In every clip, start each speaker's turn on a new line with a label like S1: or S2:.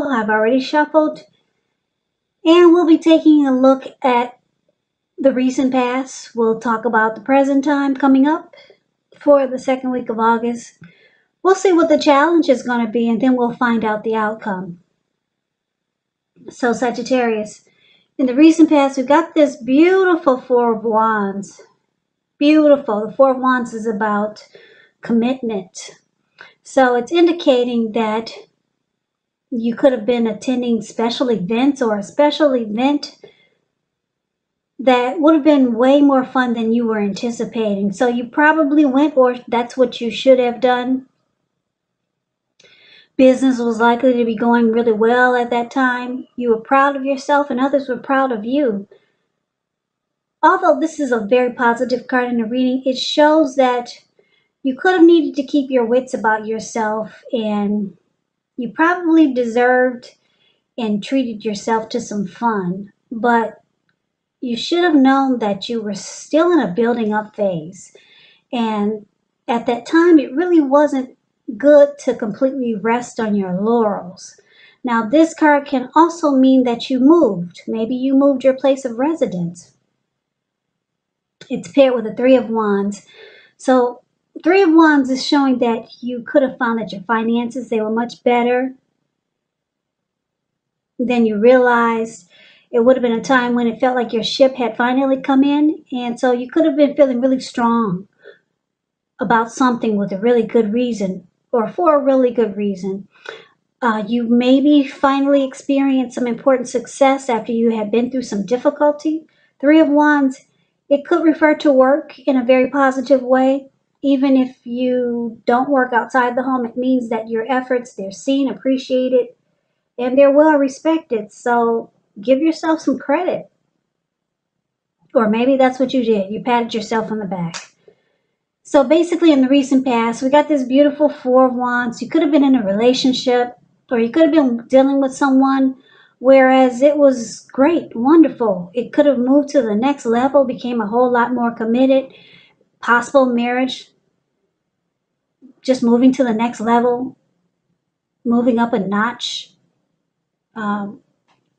S1: oracle. I've already shuffled, and we'll be taking a look at the recent past. We'll talk about the present time coming up for the second week of August. We'll see what the challenge is going to be, and then we'll find out the outcome. So, Sagittarius, in the recent past, we got this beautiful Four of Wands. Beautiful. The Four of Wands is about commitment. So it's indicating that you could have been attending special events, or a special event that would have been way more fun than you were anticipating. So you probably went, or that's what you should have done. Business was likely to be going really well at that time. You were proud of yourself and others were proud of you. Although this is a very positive card in the reading, it shows that you could have needed to keep your wits about yourself, and you probably deserved and treated yourself to some fun. But you should have known that you were still in a building up phase. And at that time, it really wasn't good to completely rest on your laurels. Now, this card can also mean that you moved. Maybe you moved your place of residence. It's paired with the Three of Wands. So, Three of Wands is showing that you could have found that your finances, they were much better than you realized. It would have been a time when it felt like your ship had finally come in. And so you could have been feeling really strong about something with a really good reason, or for a really good reason. You maybe finally experienced some important success after you had been through some difficulty. Three of Wands, it could refer to work in a very positive way. Even if you don't work outside the home, it means that your efforts, they're seen, appreciated, and they're well respected. So give yourself some credit. Or maybe that's what you did. You patted yourself on the back. So basically, in the recent past, we got this beautiful Four of Wands. You could have been in a relationship, or you could have been dealing with someone, whereas it was great, wonderful. It could have moved to the next level, became a whole lot more committed. Possible marriage, just moving to the next level, moving up a notch,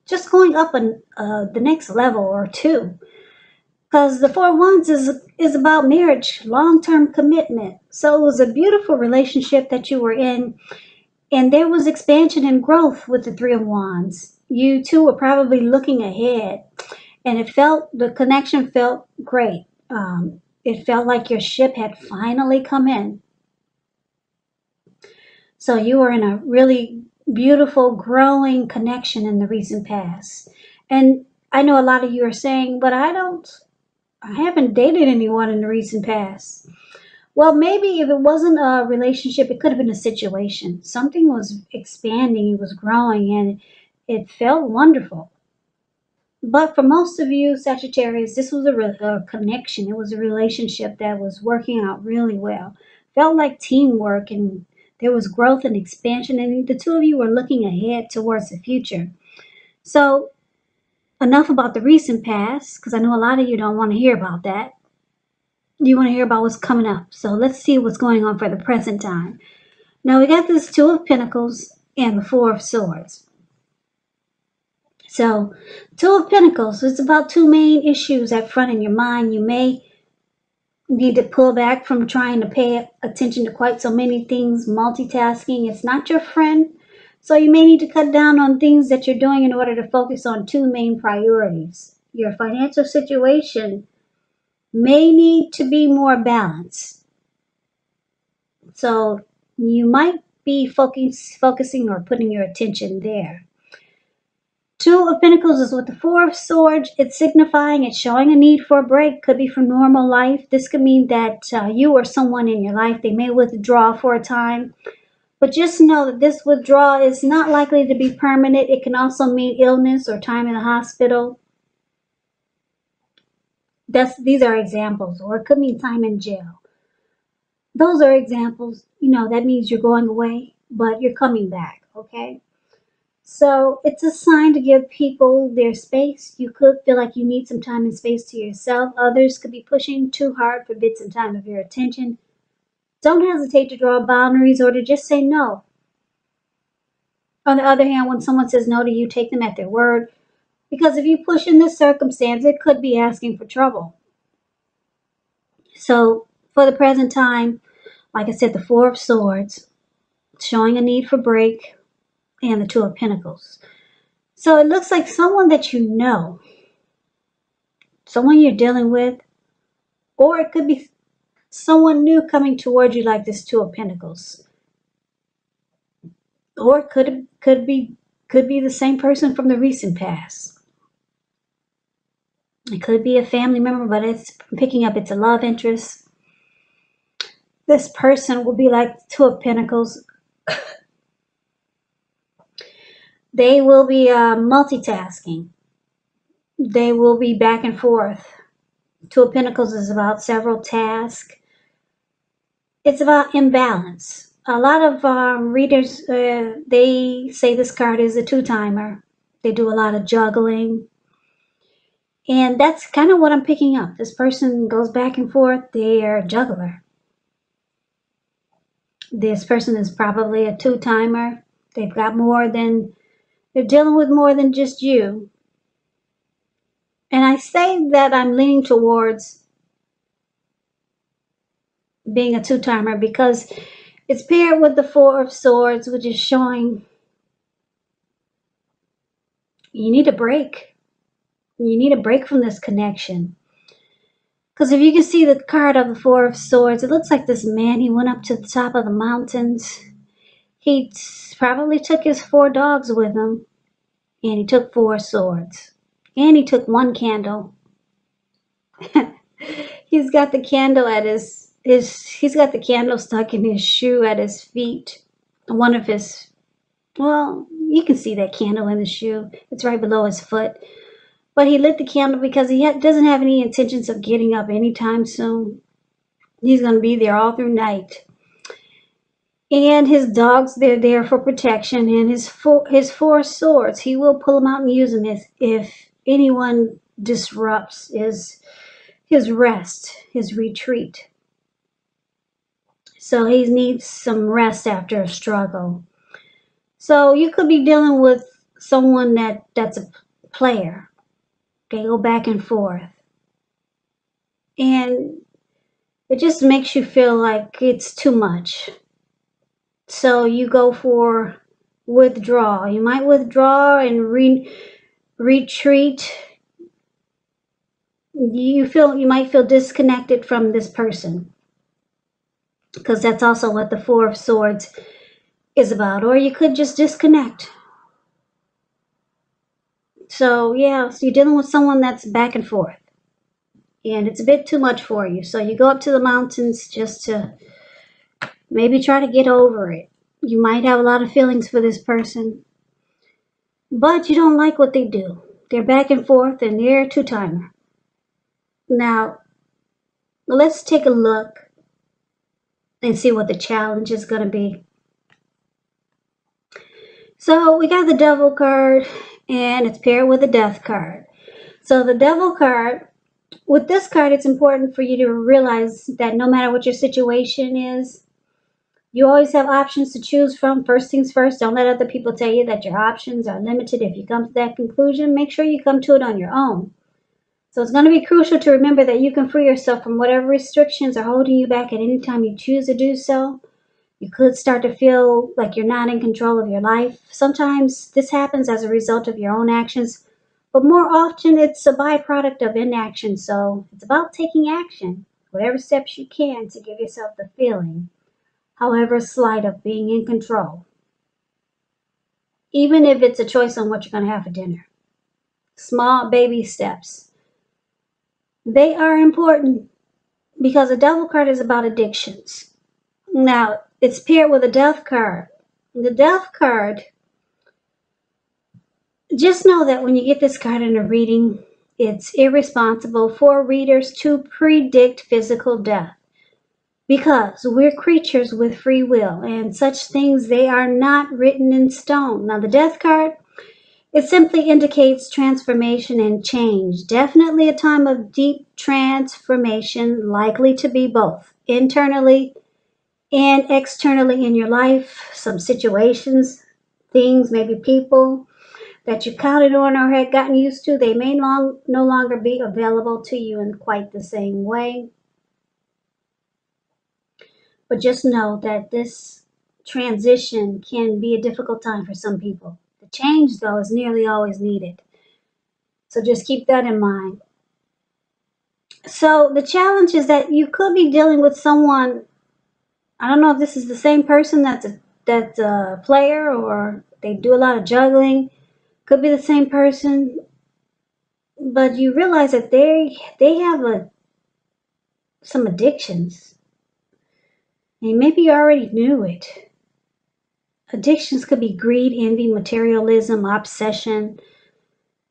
S1: just going up the next level or two. Because the Four of Wands is about marriage, long-term commitment. So it was a beautiful relationship that you were in, and there was expansion and growth with the Three of Wands. You two were probably looking ahead, and the connection felt great. It felt like your ship had finally come in. So you were in a really beautiful, growing connection in the recent past. And I know a lot of you are saying, but I haven't dated anyone in the recent past. Well, maybe if it wasn't a relationship, it could have been a situation. Something was expanding, it was growing, and it felt wonderful. But for most of you, Sagittarius, this was a connection. It was a relationship that was working out really well. Felt like teamwork, and there was growth and expansion, and the two of you were looking ahead towards the future. So, enough about the recent past, because I know a lot of you don't want to hear about that. You want to hear about what's coming up. So let's see what's going on for the present time. Now we got this Two of Pentacles and the Four of Swords. So, Two of Pentacles, it's about two main issues at front in your mind. You may need to pull back from trying to pay attention to quite so many things. Multitasking, it's not your friend. So you may need to cut down on things that you're doing in order to focus on two main priorities. Your financial situation may need to be more balanced. So you might be focusing or putting your attention there. Two of Pentacles is with the Four of Swords. It's signifying, it's showing a need for a break. Could be from normal life. This could mean that you or someone in your life, they may withdraw for a time. But just know that this withdrawal is not likely to be permanent. It can also mean illness or time in the hospital. These are examples. Or it could mean time in jail. Those are examples. That means you're going away, but you're coming back, okay? So it's a sign to give people their space. You could feel like you need some time and space to yourself. Others could be pushing too hard for bits and time of your attention. Don't hesitate to draw boundaries or to just say no. On the other hand, when someone says no to you, take them at their word. Because if you push in this circumstance, it could be asking for trouble. So for the present time, like I said, the Four of Swords, showing a need for break, and the Two of Pentacles. So it looks like someone that you know, someone you're dealing with, or it could be someone new coming towards you, like this Two of Pentacles. Or it could be the same person from the recent past. It could be a family member, but it's picking up it's a love interest. This person will be like Two of Pentacles. They will be multitasking. They will be back and forth. Two of Pentacles is about several tasks. It's about imbalance. A lot of readers, they say this card is a two-timer. They do a lot of juggling. And that's kind of what I'm picking up. This person goes back and forth. They are a juggler. This person is probably a two-timer. They've got more than, they're dealing with more than just you. And I say that I'm leaning towards being a two-timer because it's paired with the Four of Swords, which is showing you need a break. You need a break from this connection. Because if you can see the card of the Four of Swords, it looks like this man, he went up to the top of the mountains. He probably took his 4 dogs with him, and he took 4 swords. And he took 1 candle. He's got the candle at he's got the candle stuck in his shoe at his feet. One of his, well, you can see that candle in the shoe. It's right below his foot. But he lit the candle because he doesn't have any intentions of getting up anytime soon. He's going to be there all through night. And his dogs, they're there for protection. And his 4 swords, he will pull them out and use them if anyone disrupts his rest, his retreat. So he needs some rest after a struggle. So you could be dealing with someone that's a player. They go back and forth. And it just makes you feel like it's too much. So you go for withdrawal. You might withdraw and retreat. You might feel disconnected from this person. Because that's also what the Four of Swords is about. Or you could just disconnect. So yeah, so you're dealing with someone that's back and forth. And it's a bit too much for you. So you go up to the mountains just to maybe try to get over it. You might have a lot of feelings for this person. But you don't like what they do. They're back and forth and they're a two-timer. Now, let's take a look and see what the challenge is going to be. So we got the Devil card and it's paired with the Death card. So the Devil card, with this card, it's important for you to realize that no matter what your situation is, you always have options to choose from. First things first, don't let other people tell you that your options are limited. If you come to that conclusion, make sure you come to it on your own. So it's going to be crucial to remember that you can free yourself from whatever restrictions are holding you back at any time you choose to do so. You could start to feel like you're not in control of your life. Sometimes this happens as a result of your own actions, but more often it's a byproduct of inaction. So it's about taking action, whatever steps you can to give yourself the feeling, however slight, of being in control. Even if it's a choice on what you're going to have for dinner. Small baby steps. They are important because the Devil card is about addictions. Now, it's paired with a Death card. The Death card, just know that when you get this card in a reading, it's irresponsible for readers to predict physical death. Because we're creatures with free will, and such things, they are not written in stone. Now, the Death card, it simply indicates transformation and change. Definitely a time of deep transformation, likely to be both internally and externally in your life. Some situations, things, maybe people that you counted on or had gotten used to, they may no longer be available to you in quite the same way. But just know that this transition can be a difficult time for some people. The change, though, is nearly always needed. So just keep that in mind. So the challenge is that you could be dealing with someone. I don't know if this is the same person that's a player or they do a lot of juggling. Could be the same person, but you realize that they have some addictions, and maybe you already knew it. Addictions could be greed, envy, materialism, obsession,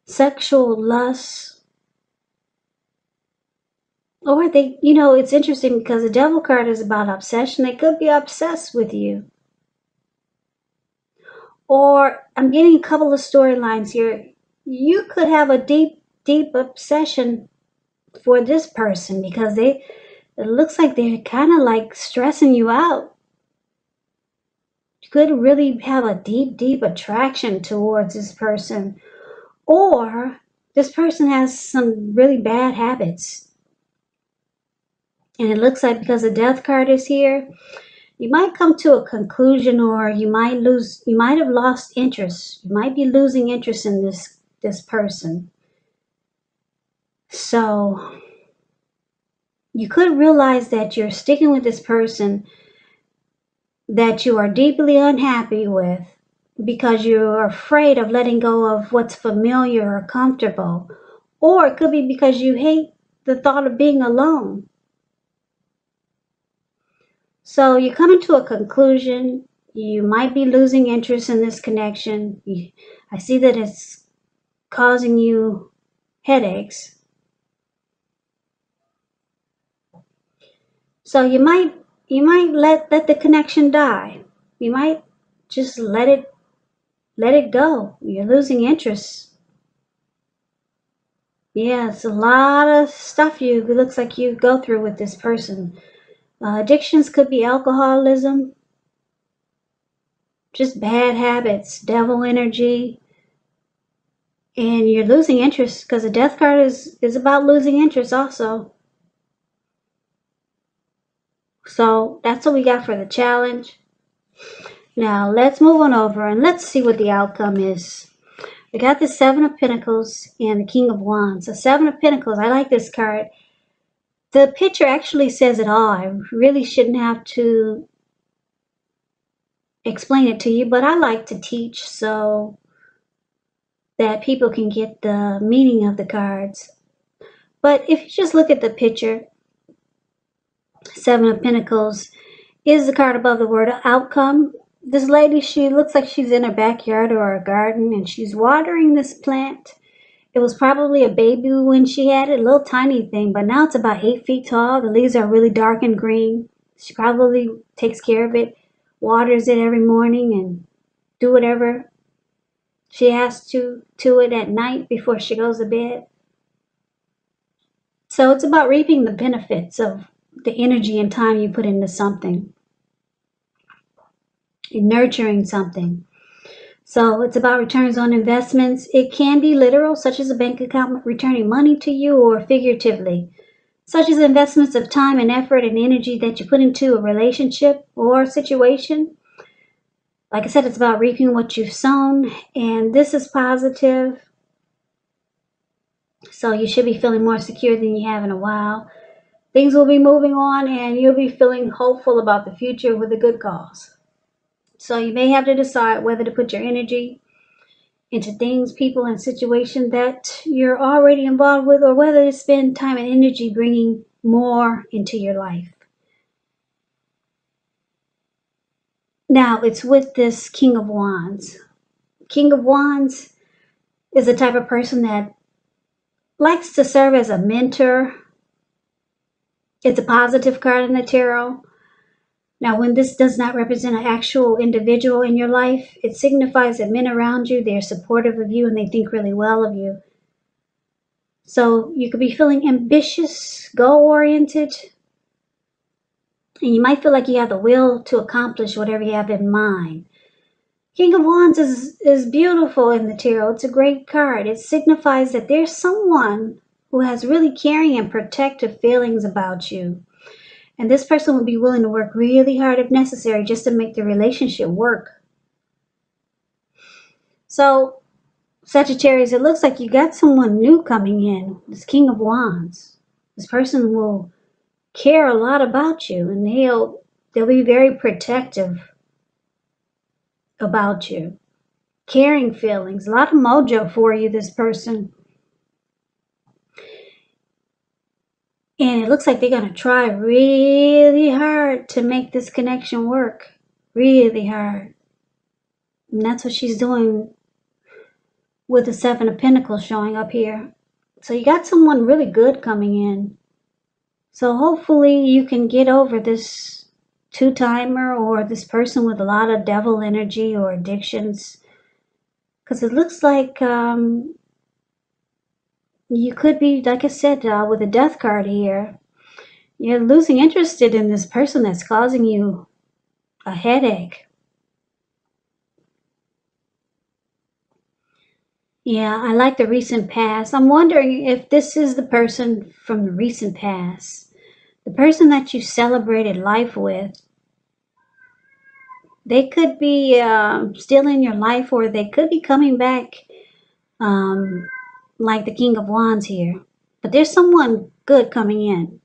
S1: sexual lust, or it's interesting because the devil card is about obsession. They could be obsessed with you. Or I'm getting a couple of storylines here. You could have a deep, deep obsession for this person because it looks like they're kind of like stressing you out. You could really have a deep, deep attraction towards this person. Or this person has some really bad habits. And it looks like because the death card is here, you might come to a conclusion, or you might have lost interest. You might be losing interest in this person. So you could realize that you're sticking with this person that you are deeply unhappy with because you're afraid of letting go of what's familiar or comfortable. Or it could be because you hate the thought of being alone. So you're coming to a conclusion. You might be losing interest in this connection. I see that it's causing you headaches. So you might let the connection die. You might just let it go. You're losing interest. Yeah, it's a lot of stuff it looks like you go through with this person. Addictions could be alcoholism, just bad habits, devil energy, and you're losing interest because the death card is about losing interest also. So that's what we got for the challenge. Now let's move on over and let's see what the outcome is. We got the Seven of Pentacles and the King of Wands. The Seven of Pentacles, I like this card. The picture actually says it all. I really shouldn't have to explain it to you, but I like to teach so that people can get the meaning of the cards. But if you just look at the picture, Seven of Pentacles is the card above the word outcome. This lady, she looks like she's in her backyard or a garden, and she's watering this plant. It was probably a baby when she had it, a little tiny thing, but now it's about 8 feet tall. The leaves are really dark and green. She probably takes care of it, waters it every morning, and do whatever she has to it at night before she goes to bed. So it's about reaping the benefits of the energy and time you put into something, nurturing something. So it's about returns on investments. It can be literal, such as a bank account returning money to you, or figuratively, such as investments of time and effort and energy that you put into a relationship or situation. Like I said, it's about reaping what you've sown, and this is positive. So you should be feeling more secure than you have in a while. Things will be moving on, and you'll be feeling hopeful about the future with a good cause. So you may have to decide whether to put your energy into things, people, and situations that you're already involved with, or whether to spend time and energy bringing more into your life. Now, it's with this King of Wands. King of Wands is the type of person that likes to serve as a mentor. It's a positive card in the tarot. Now, when this does not represent an actual individual in your life, it signifies that men around you, they're supportive of you and they think really well of you. So you could be feeling ambitious, goal-oriented, and you might feel like you have the will to accomplish whatever you have in mind. King of Wands is beautiful in the tarot. It's a great card. It signifies that there's someone who has really caring and protective feelings about you. And this person would be willing to work really hard if necessary just to make the relationship work. So, Sagittarius, it looks like you got someone new coming in. This King of Wands. This person will care a lot about you, and they'll be very protective about you. Caring feelings, a lot of mojo for you, this person. And it looks like they're going to try really hard to make this connection work. Really hard. And that's what she's doing with the Seven of Pentacles showing up here. So you got someone really good coming in. So hopefully you can get over this two-timer or this person with a lot of devil energy or addictions. Because it looks like you could be, like I said, with the death card here, you're losing interest in this person that's causing you a headache. Yeah, I like the recent past. I'm wondering if this is the person from the recent past. The person that you celebrated life with. They could be still in your life, or they could be coming back like the King of Wands here. But there's someone good coming in.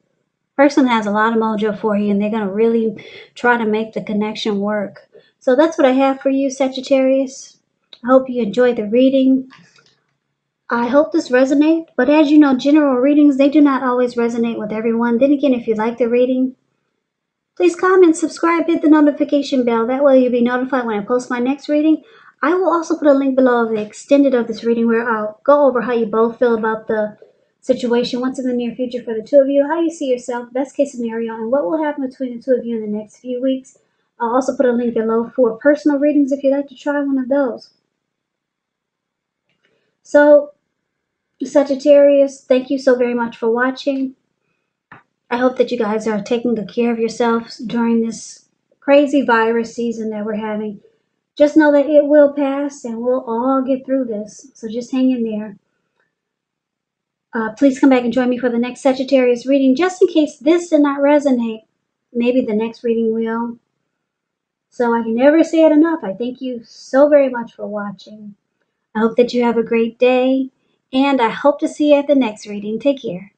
S1: Person has a lot of mojo for you, and they're going to really try to make the connection work. So that's what I have for you, Sagittarius. I hope you enjoyed the reading. I hope this resonates, but as you know, general readings, they do not always resonate with everyone. Then again, if you like the reading, please comment, subscribe, hit the notification bell. That way you'll be notified when I post my next reading. I will also put a link below of the extended of this reading where I'll go over how you both feel about the situation, what's in the near future for the two of you, how you see yourself, best case scenario, and what will happen between the two of you in the next few weeks. I'll also put a link below for personal readings if you'd like to try one of those. So, Sagittarius, thank you so very much for watching. I hope that you guys are taking good care of yourselves during this crazy virus season that we're having. Just know that it will pass and we'll all get through this. So just hang in there. Please come back and join me for the next Sagittarius reading. Just in case this did not resonate, maybe the next reading will. So I can never say it enough. I thank you so very much for watching. I hope that you have a great day. And I hope to see you at the next reading. Take care.